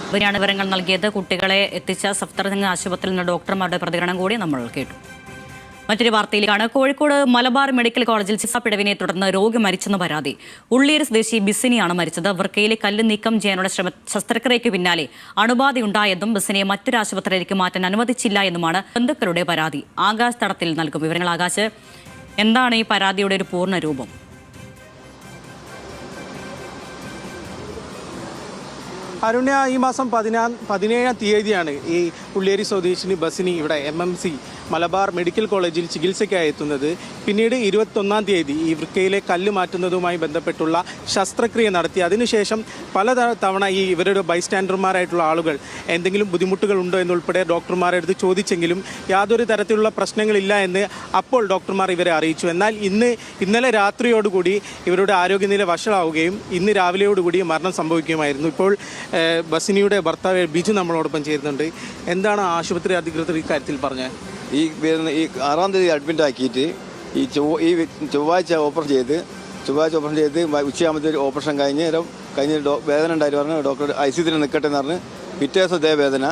ഇവരാണ് വിവരങ്ങൾ നൽകിയത്. കുട്ടികളെ എത്തിച്ച സഫ്ദർജംഗ് ആശുപത്രിയിൽ നിന്ന് ഡോക്ടർമാരുടെ പ്രതികരണം കൂടി നമ്മൾ കേട്ടു. മറ്റൊരു വാർത്തയിലേക്കാണ്. കോഴിക്കോട് മലബാർ മെഡിക്കൽ കോളേജിൽ ചികിത്സാ പിഴവിനെ തുടർന്ന് രോഗി മരിച്ചെന്ന് പരാതി. ഉള്ളിയേരി സ്വദേശി ബിസിനിയാണ് മരിച്ചത്. വൃക്കയിലെ കല്ല് നീക്കം ചെയ്യാനുള്ള ശസ്ത്രക്രിയയ്ക്ക് പിന്നാലെ അണുബാധയുണ്ടായെന്നും ബിസിനിയെ മറ്റൊരു ആശുപത്രിയിലേക്ക് മാറ്റാൻ അനുവദിച്ചില്ല എന്നുമാണ് ബന്ധുക്കളുടെ പരാതി. ആകാശ് തടത്തിൽ നൽകും വിവരങ്ങൾ. ആകാശ്, എന്താണ് ഈ പരാതിയുടെ ഒരു പൂർണ്ണ രൂപം? അരുണ്യ, ഈ മാസം 17-ാം തീയതിയാണ് ഈ ഉള്ളിയേരി സ്വദേശിനി ബസിനി ഇവിടെ MMC മലബാർ മെഡിക്കൽ കോളേജിൽ ചികിത്സയ്ക്കായി എത്തുന്നത്. പിന്നീട് 21-ാം തീയതി ഈ വൃക്കയിലെ കല്ല് മാറ്റുന്നതുമായി ബന്ധപ്പെട്ടുള്ള ശസ്ത്രക്രിയ നടത്തി. അതിനുശേഷം പല തവണ ഈ ഇവരുടെ ബൈസ്റ്റാൻഡർമാരായിട്ടുള്ള ആളുകൾ എന്തെങ്കിലും ബുദ്ധിമുട്ടുകൾ ഉണ്ടോ എന്നുൾപ്പെടെ ഡോക്ടർമാരുടെ അടുത്ത് ചോദിച്ചെങ്കിലും യാതൊരു തരത്തിലുള്ള പ്രശ്നങ്ങളില്ല എന്ന് അപ്പോൾ ഡോക്ടർമാർ ഇവരെ അറിയിച്ചു. എന്നാൽ ഇന്നലെ രാത്രിയോടുകൂടി ഇവരുടെ ആരോഗ്യനില വഷളാവുകയും ഇന്ന് രാവിലെയോടുകൂടി മരണം സംഭവിക്കുകയുമായിരുന്നു. ഇപ്പോൾ ബസിനിയുടെ ഭർത്താവ് ബിജു നമ്മളോടൊപ്പം ചേരുന്നുണ്ട്. എന്താണ് ആശുപത്രി അധികൃതർ ഇക്കാര്യത്തിൽ പറഞ്ഞത്? ഈ 6-ാം തീയതി അഡ്മിറ്റ് ആക്കിയിട്ട് ഈ ചൊവ്വാഴ്ച ഓപ്പറേഷൻ ചെയ്ത് ഉച്ചയാകുമ്പോഴത്തേക്ക് ഓപ്പറേഷൻ കഴിഞ്ഞ് വേദന ഉണ്ടായിട്ട് പറഞ്ഞ് ഡോക്ടർ ICU നിൽക്കട്ടെ എന്ന് പറഞ്ഞ് പിറ്റേ ദിവസം ഇതേ വേദന.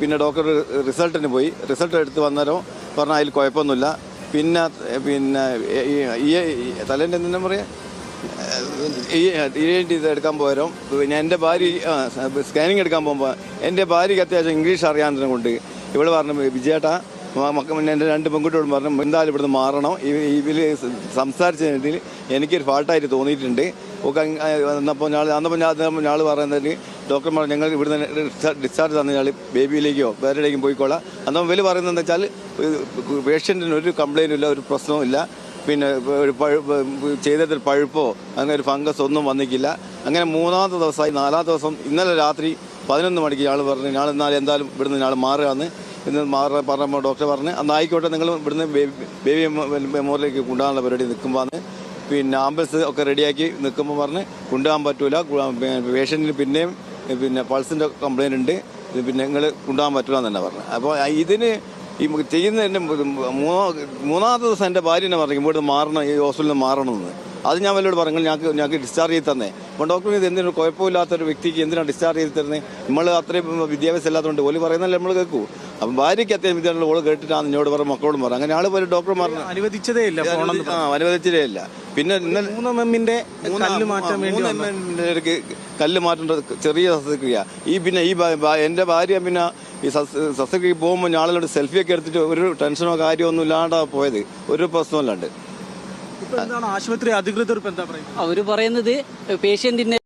പിന്നെ ഡോക്ടർ റിസൾട്ടിന് പോയി. റിസൾട്ട് എടുത്ത് വന്നേരം പറഞ്ഞാൽ അതിൽ കുഴപ്പമൊന്നുമില്ല. പിന്നെ ഈ തലേൻ്റെ എന്താ പറയുക, ഇത് എടുക്കാൻ പോയാലും എൻ്റെ ഭാര്യ സ്കാനിങ് എടുക്കാൻ പോകുമ്പോൾ എൻ്റെ ഭാര്യയ്ക്ക് അത്യാവശ്യം ഇംഗ്ലീഷ് അറിയാവുന്നതിനെ കൊണ്ട് ഇവിടെ പറഞ്ഞു, വിജയേട്ടാ എൻ്റെ 2 പെൺകുട്ടിയോടും പറഞ്ഞു എന്തായാലും ഇവിടുന്ന് മാറണം. ഇവർ സംസാരിച്ചതിൽ എനിക്കൊരു ഫാൾട്ടായിട്ട് തോന്നിയിട്ടുണ്ട്. ഒക്കെ അന്നപ്പോൾ ഞാൾ പറയുന്നതിൽ ഡോക്ടർമാർ ഞങ്ങൾ ഇവിടുന്ന് ഡിസ്ചാർജ് തന്ന ഞാൾ ബേബിയിലേക്കോ വേറെയിലേക്കും പോയിക്കോളാം. അന്നപ്പോൾ ഇവർ പറയുന്നതെന്ന് വെച്ചാൽ പേഷ്യൻറ്റിന് ഒരു കംപ്ലയിൻറ്റും ഇല്ല, ഒരു പ്രശ്നവും ഇല്ല. പിന്നെ ചെയ്തതിൽ പഴുപ്പോ അങ്ങനെ ഒരു ഫംഗസ് ഒന്നും വന്നിക്കില്ല. അങ്ങനെ 3-ാമത്തെ ദിവസമായി. 4-ാമത്തെ ദിവസം ഇന്നലെ രാത്രി 11 മണിക്ക് ഞാൾ പറഞ്ഞു എന്നാൽ എന്തായാലും ഇവിടുന്ന് ഞാൾ മാറുകയെന്ന്. ഇന്ന് പറഞ്ഞപ്പോൾ ഡോക്ടർ പറഞ്ഞ് അന്ന് ആയിക്കോട്ടെ, നിങ്ങൾ ഇവിടുന്ന് ബേബി മെമ്മോറിയലിലേക്ക് കൊണ്ടുപോകാനുള്ള പരിപാടി നിൽക്കുമ്പോൾ പിന്നെ ആംബുലൻസ് ഒക്കെ റെഡിയാക്കി നിൽക്കുമ്പോൾ പറഞ്ഞ് കൊണ്ടുപോകാൻ പറ്റൂല, പേഷ്യൻറ്റിന് പിന്നെയും പൾസിൻ്റെ കംപ്ലയിൻ്റ് ഉണ്ട്, പിന്നെ നിങ്ങൾ കൊണ്ടുപോകാൻ പറ്റൂല എന്ന് തന്നെ പറഞ്ഞു. അപ്പോൾ ഇതിന് ഈ ചെയ്യുന്നതിൻ്റെ 3-ാമത്തെ ദിവസം എൻ്റെ ഭാര്യ എന്നെ പറഞ്ഞു ഇവിടുന്ന് മാറണം, ഈ ഹോസ്പിറ്റലിൽ നിന്ന് മാറണമെന്ന്. അത് ഞാൻ വല്ലോട് പറഞ്ഞു ഞങ്ങൾക്ക് ഡിസ്ചാർജ് ചെയ്ത് തന്നെ. അപ്പോൾ ഡോക്ടർ ഇത് എന്തിനും കുഴപ്പമില്ലാത്തൊരു വ്യക്തിക്ക് എന്തിനാണ് ഡിസ്ചാർജ് ചെയ്ത് തരുന്നത്? നമ്മൾ അത്രയും വിദ്യാഭ്യാസം ഇല്ലാത്തതുകൊണ്ട് ഓല് പറയുന്നല്ലേ നമ്മൾ കേൾക്കൂ. അപ്പം ഭാര്യയ്ക്ക് അത്രയും വിദ്യാർത്ഥികൾ ഓള് കേട്ടിട്ടാണ് എന്നോട് പറഞ്ഞു, മക്കളോടും പറഞ്ഞു. അങ്ങനെ ആൾ പോലെ ഡോക്ടർമാർ അനുവദിച്ചതേ ഇല്ല. പിന്നെ കല്ല് മാറ്റേണ്ട ചെറിയ ശസ്ത്രക്രിയ. എൻ്റെ ഭാര്യ പിന്നെ ഈ ശസ്ത്രക്രിയ പോകുമ്പോൾ ആളുകളോട് സെൽഫിയൊക്കെ എടുത്തിട്ട് ഒരു ടെൻഷനോ കാര്യമൊന്നും ഇല്ലാണ്ടാ പോയത്, ഒരു പ്രശ്നമില്ലാണ്ട്. ആശുപത്രി അധികൃതർ അവർ പറയുന്നത് പേഷ്യന്റിന്റെ